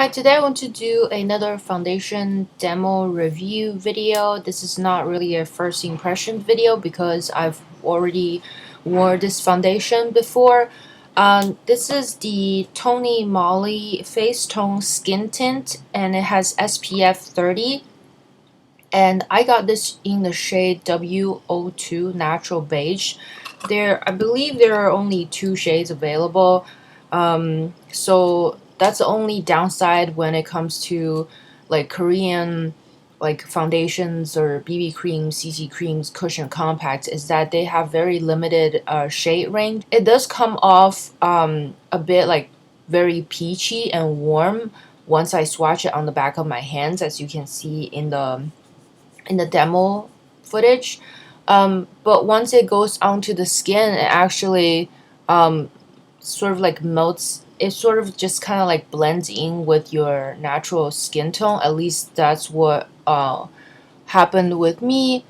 Hi, today I want to do another foundation demo review video. This is not really a first impression video because I've already wore this foundation before. This is the Tonymoly Face Tone Skin Tint and it has SPF 30. And I got this in the shade W02 Natural Beige. I believe there are only 2 shades available. So that's the only downside when it comes to like Korean like foundations or BB creams, CC creams, cushion compacts is that they have very limited shade range. It does come off a bit like very peachy and warm once I swatch it on the back of my hands, as you can see in the demo footage. But once it goes onto the skin, it actually sort of like melts. It sort of just kind of like blends in with your natural skin tone. At least that's what happened with me.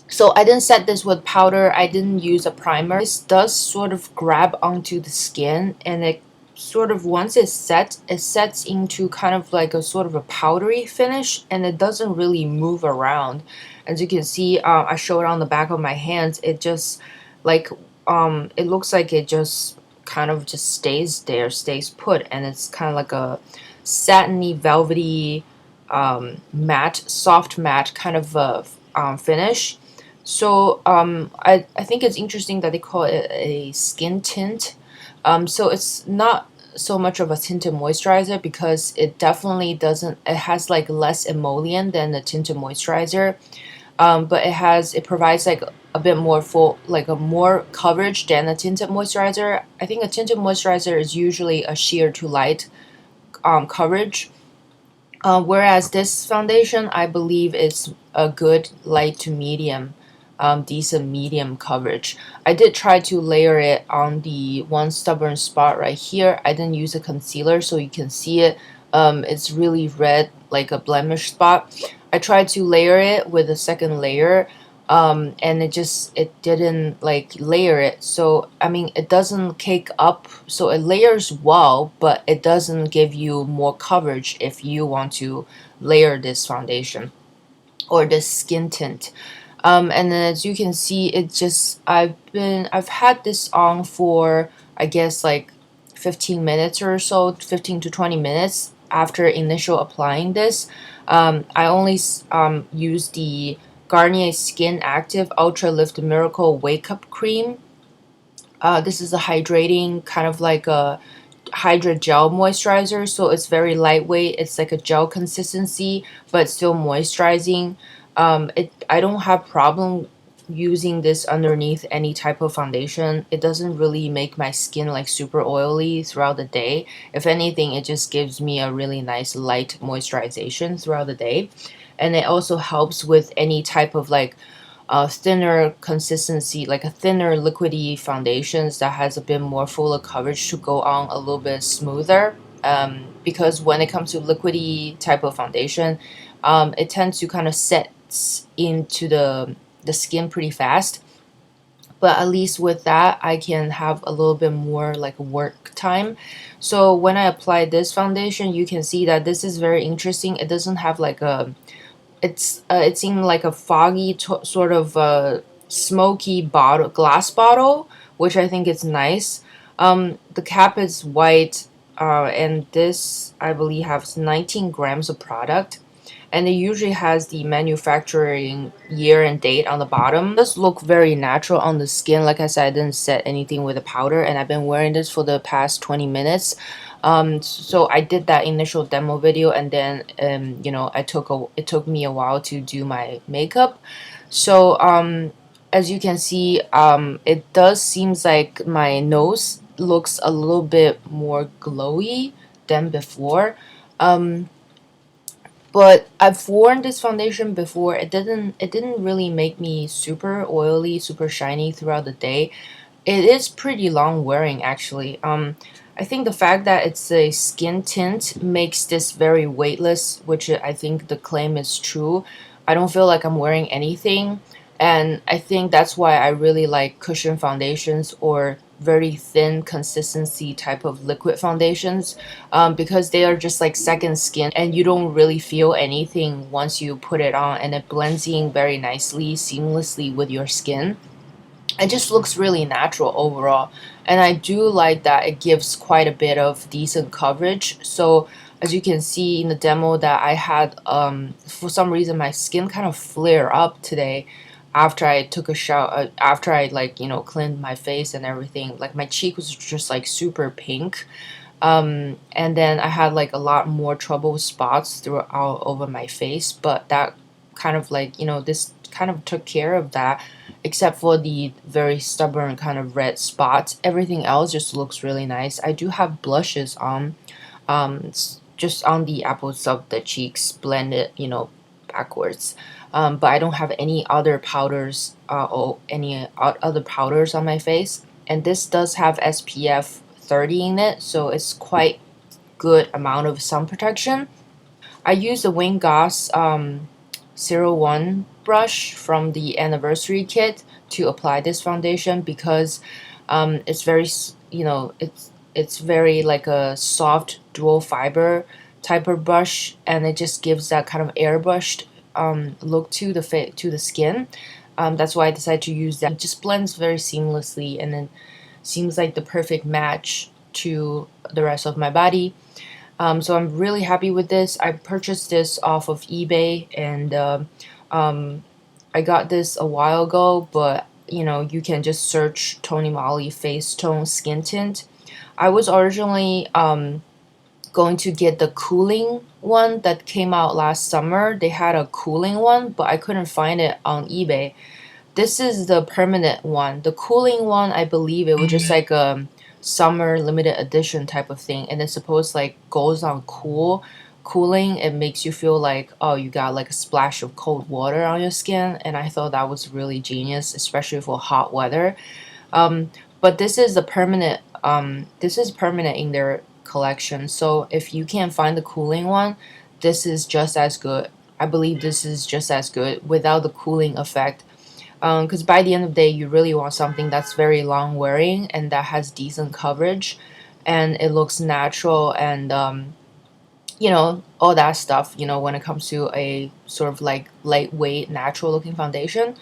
So I didn't set this with powder. I didn't use a primer. This does sort of grab onto the skin, and it sort of, once it's set, it sets into kind of like a sort of a powdery finish, and it doesn't really move around. As you can see, I showed on the back of my hands. It just like it looks like it just kind of just stays there, stays put, and it's kind of like a satiny, velvety, matte, soft matte kind of finish. So I think it's interesting that they call it a skin tint. So it's not so much of a tinted moisturizer because it definitely doesn't, it has like less emollient than the tinted moisturizer. But it provides like a bit more full, like a more coverage than a tinted moisturizer. I think a tinted moisturizer is usually a sheer to light coverage. Whereas this foundation, I believe, is a good light to medium, decent medium coverage. I did try to layer it on the one stubborn spot right here. I didn't use a concealer so you can see it. It's really red, like a blemish spot. I tried to layer it with a second layer, and it didn't like layer it. So I mean, it doesn't cake up, so it layers well, but it doesn't give you more coverage if you want to layer this foundation or this skin tint. And then as you can see, I've had this on for, I guess, like 15 minutes or so, 15 to 20 minutes after initial applying this. I only use the Garnier Skin Active Ultra Lift Miracle Wake Up Cream. This is a hydrating, kind of like a Hydra Gel moisturizer, so it's very lightweight. It's like a gel consistency, but still moisturizing. I don't have problem using this underneath any type of foundation. It doesn't really make my skin like super oily throughout the day. If anything, it just gives me a really nice light moisturization throughout the day. And it also helps with any type of like thinner consistency, like a thinner liquidy foundations that has a bit more fuller coverage to go on a little bit smoother. Because when it comes to liquidy type of foundation, it tends to kind of set into the skin pretty fast. But at least with that, I can have a little bit more like work time. So when I apply this foundation, you can see that this is very interesting. It doesn't have like a, it's in like a foggy sort of smoky bottle, glass bottle, which I think is nice. The cap is white, and this I believe has 19 grams of product, and it usually has the manufacturing year and date on the bottom. It does look very natural on the skin. Like I said, I didn't set anything with a powder, and I've been wearing this for the past 20 minutes. So I did that initial demo video, and then you know, it took me a while to do my makeup. So as you can see, it does seems like my nose looks a little bit more glowy than before. But I've worn this foundation before. It didn't really make me super oily, super shiny throughout the day. It is pretty long wearing actually. I think the fact that it's a skin tint makes this very weightless, which I think the claim is true. I don't feel like I'm wearing anything, and I think that's why I really like cushion foundations or very thin consistency type of liquid foundations, because they are just like second skin and you don't really feel anything once you put it on, and it blends in very nicely, seamlessly with your skin. It just looks really natural overall, and I do like that it gives quite a bit of decent coverage. So as you can see in the demo that I had, for some reason my skin kind of flare up today after I took a shower, after I, like, you know, cleaned my face and everything. Like my cheek was just like super pink, and then I had like a lot more trouble with spots throughout over my face, but that kind of, like, you know, this kind of took care of that, except for the very stubborn kind of red spots. Everything else just looks really nice. I do have blushes on, just on the apples of the cheeks, blended, you know, backwards. But I don't have any other powders, or any other powders on my face. And this does have SPF 30 in it, so it's quite good amount of sun protection. I use the Wayne Goss 01 brush from the anniversary kit to apply this foundation, because it's very, you know, it's very like a soft dual fiber type of brush, and it just gives that kind of airbrushed look to the skin. That's why I decided to use that. It just blends very seamlessly, and then seems like the perfect match to the rest of my body. So I'm really happy with this. I purchased this off of eBay, and I got this a while ago, but you know, you can just search Tonymoly face tone skin tint. I was originally going to get the cooling one that came out last summer. They had a cooling one, but I couldn't find it on eBay. This is the permanent one. The cooling one, I believe it was just like a summer limited edition type of thing, and it's supposed like goes on cooling. It makes you feel like, oh, you got like a splash of cold water on your skin, and I thought that was really genius, especially for hot weather. But this is the permanent. This is permanent in their collection. So if you can't find the cooling one, this is just as good. I believe this is just as good without the cooling effect. Because by the end of the day, you really want something that's very long wearing and that has decent coverage, and it looks natural, and you know, all that stuff, you know, when it comes to a sort of like lightweight natural looking foundation.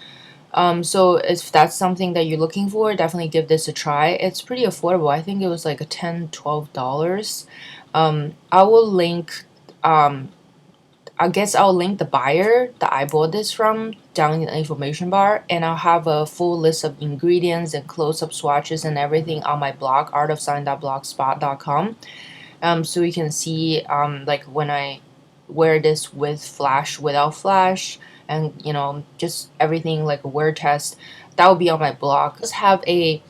So if that's something that you're looking for, definitely give this a try. It's pretty affordable. I think it was like a $10-12. I will link, I guess I'll link the buyer that I bought this from down in the information bar, and I'll have a full list of ingredients and close-up swatches and everything on my blog, artofsign.blogspot.com. So you can see, like when I wear this with flash, without flash, and you know, just everything like a wear test. That will be on my blog. Just have a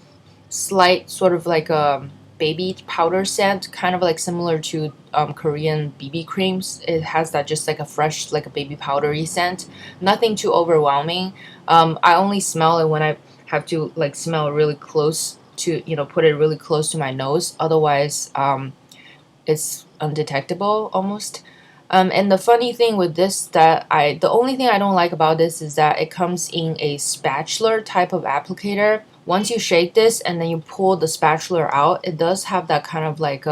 slight sort of like a baby powder scent, kind of like similar to Korean BB creams. It has that just like a fresh, like a baby powdery scent. Nothing too overwhelming. I only smell it when I have to like smell really close to, you know, put it really close to my nose. Otherwise, it's undetectable almost. And the funny thing with this, the only thing I don't like about this is that it comes in a spatula type of applicator. Once you shake this and then you pull the spatula out, it does have that kind of like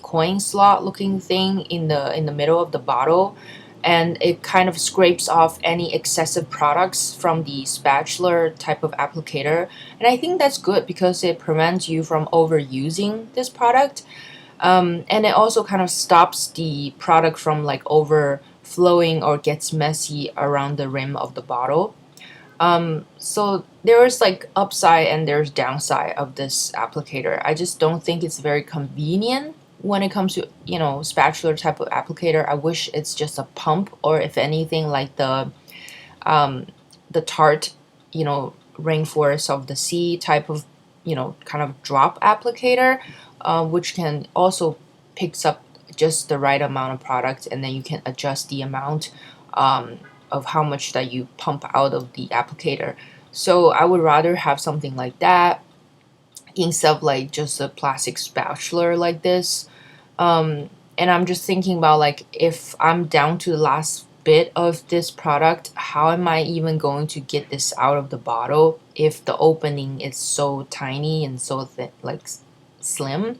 coin slot looking thing in the middle of the bottle, and it kind of scrapes off any excessive products from the spatula type of applicator. And I think that's good because it prevents you from overusing this product. And it also kind of stops the product from like overflowing or gets messy around the rim of the bottle. So there's like upside and there's downside of this applicator. I just don't think it's very convenient when it comes to, you know, spatula type of applicator. I wish it's just a pump, or if anything like the Tarte, you know, rainforest of the sea type of, you know, kind of drop applicator, which can also picks up just the right amount of product, and then you can adjust the amount of how much that you pump out of the applicator. So I would rather have something like that instead of like just a plastic spatula like this. And I'm just thinking about like if I'm down to the last bit of this product, how am I even going to get this out of the bottle if the opening is so tiny and so thin, like slim?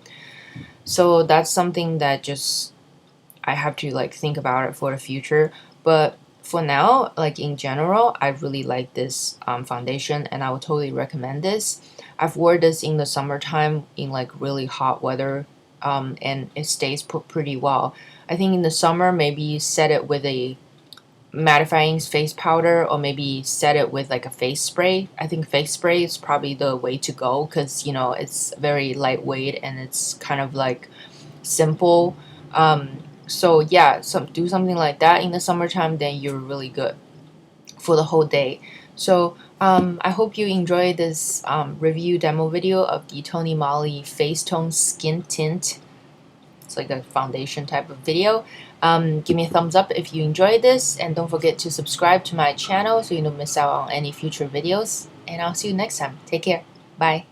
So that's something that just I have to like think about it for the future. But for now, like in general, I really like this foundation, and I would totally recommend this. I've worn this in the summertime in like really hot weather, and it stays put pretty well. I think in the summer, maybe set it with a mattifying face powder, or maybe set it with like a face spray. I think face spray is probably the way to go because you know it's very lightweight and it's kind of like simple. So yeah, do something like that in the summertime, then you're really good for the whole day. So I hope you enjoyed this review demo video of the Tonymoly Face Tone Skin Tint. It's like a foundation type of video. Give me a thumbs up if you enjoyed this, and don't forget to subscribe to my channel so you don't miss out on any future videos. And I'll see you next time. Take care. Bye.